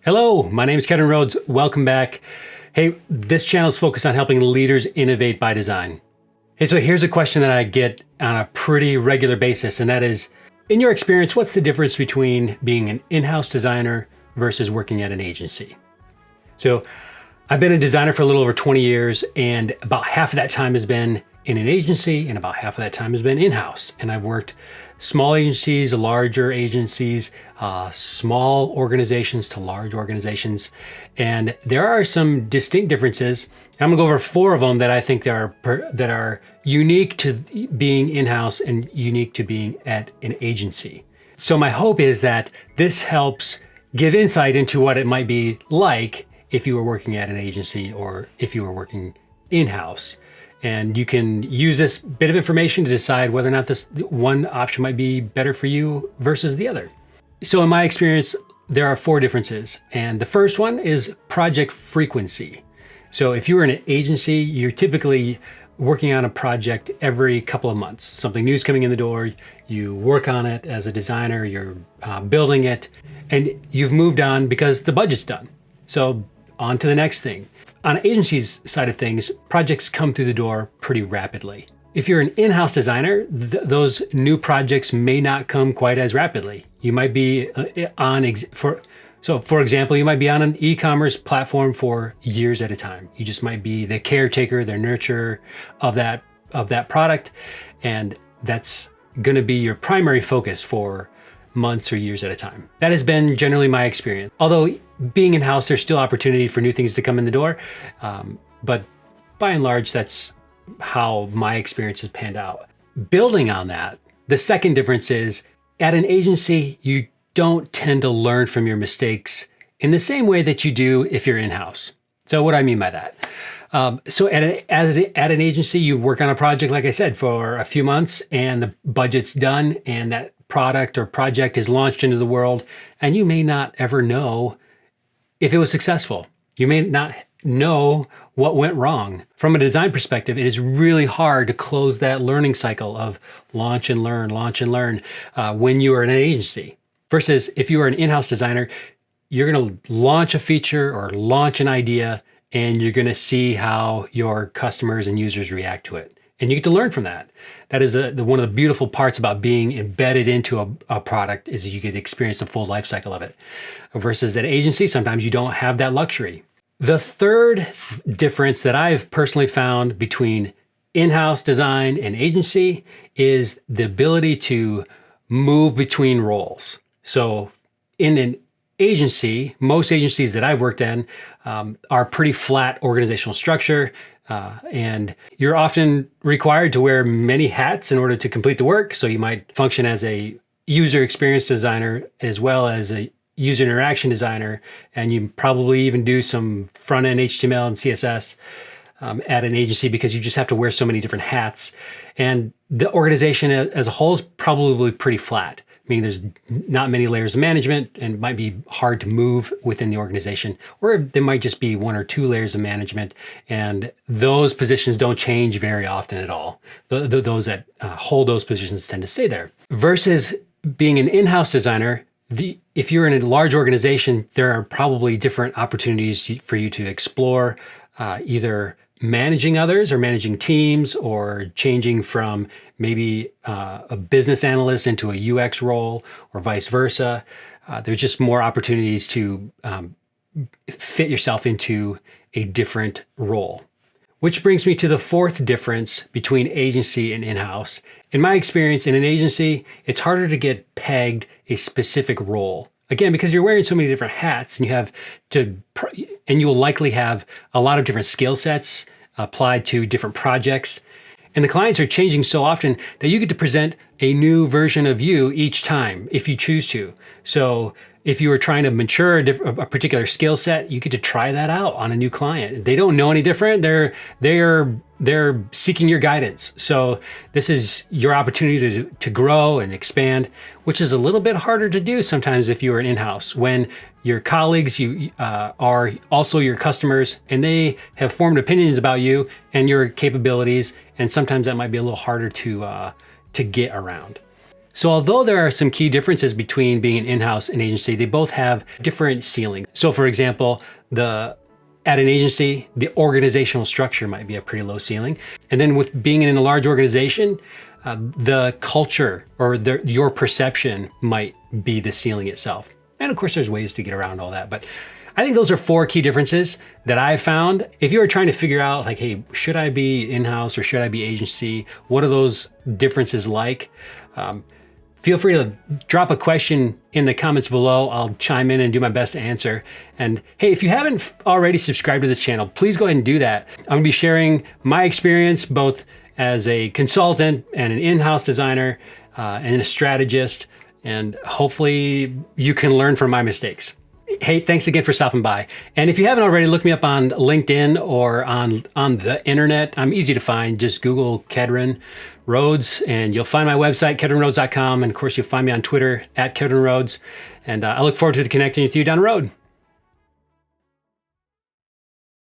Hello, my name is Kevin Rhodes. Welcome back. Hey, this channel is focused on helping leaders innovate by design. Hey, so here's a question that I get on a pretty regular basis, and that is, in your experience, what's the difference between being an in-house designer versus working at an agency? So I've been a designer for a little over 20 years, and about half of that time has been in an agency, and about half of that time has been in-house. And I've worked small agencies, larger agencies, small organizations to large organizations. And there are some distinct differences. And I'm gonna go over 4 of them that I think that are unique to being in-house and unique to being at an agency. So my hope is that this helps give insight into what it might be like if you were working at an agency or if you were working in-house. And you can use this bit of information to decide whether or not this one option might be better for you versus the other. So in my experience, there are 4 differences. And the first one is project frequency. So if you're in an agency, you're typically working on a project every couple of months. Something new is coming in the door, you work on it as a designer, you're building it, and you've moved on because the budget's done. So on to the next thing. On agency's side of things, projects come through the door pretty rapidly. If you're an in-house designer, those new projects may not come quite as rapidly. You might be for example, you might be on an e-commerce platform for years at a time. You just might be the caretaker, the nurturer of that product, and that's going to be your primary focus for months or years at a time. That has been generally my experience. Although being in-house, there's still opportunity for new things to come in the door. But by and large, that's how my experience has panned out. Building on that, the second difference is at an agency, you don't tend to learn from your mistakes in the same way that you do if you're in-house. So what do I mean by that? So at an agency, you work on a project, like I said, for a few months and the budget's done and that product or project is launched into the world, and you may not ever know if it was successful. You may not know what went wrong. From a design perspective, it is really hard to close that learning cycle of launch and learn when you are in an agency. Versus if you are an in-house designer, you're going to launch a feature or launch an idea, and you're going to see how your customers and users react to it. And you get to learn from that. That is one of the beautiful parts about being embedded into a product is you get to experience the full life cycle of it. Versus at agency, sometimes you don't have that luxury. The third difference that I've personally found between in-house design and agency is the ability to move between roles. So in an agency, most agencies that I've worked in are pretty flat organizational structure. And you're often required to wear many hats in order to complete the work. So you might function as a user experience designer as well as a user interaction designer, and you probably even do some front-end HTML and CSS at an agency because you just have to wear so many different hats. And the organization as a whole is probably pretty flat. I mean, there's not many layers of management and it might be hard to move within the organization, or there might just be 1 or 2 layers of management, and those positions don't change very often at all. Those that hold those positions tend to stay there. Versus being an in-house designer, if you're in a large organization, there are probably different opportunities for you to explore, either managing others or managing teams or changing from maybe a business analyst into a UX role or vice versa. There's just more opportunities to fit yourself into a different role. Which brings me to the 4th difference between agency and in-house. In my experience, in an agency, it's harder to get pegged a specific role. Again, because you're wearing so many different hats and you'll likely have a lot of different skill sets applied to different projects. And the clients are changing so often that you get to present a new version of you each time if you choose to. So if you were trying to mature a particular skill set, you get to try that out on a new client. They don't know any different. They're seeking your guidance. So this is your opportunity to grow and expand, which is a little bit harder to do sometimes if you are an in-house, when your colleagues are also your customers and they have formed opinions about you and your capabilities. And sometimes that might be a little harder to get around. So although there are some key differences between being an in-house and agency, they both have different ceilings. So for example, at an agency, the organizational structure might be a pretty low ceiling. And then with being in a large organization, the culture or your perception might be the ceiling itself. And of course, there's ways to get around all that. But I think those are 4 key differences that I found. If you were trying to figure out like, hey, should I be in-house or should I be agency? What are those differences like? Feel free to drop a question in the comments below. I'll chime in and do my best to answer. And hey, if you haven't already subscribed to this channel, please go ahead and do that. I'm gonna be sharing my experience both as a consultant and an in-house designer and a strategist, and hopefully you can learn from my mistakes. Hey, thanks again for stopping by. And if you haven't already, look me up on LinkedIn or on the internet. I'm easy to find. Just Google Kedren Rhodes and you'll find my website, kedrenrhodes.com. And of course, you'll find me on Twitter @KedrenRhodes. And I look forward to connecting with you down the road.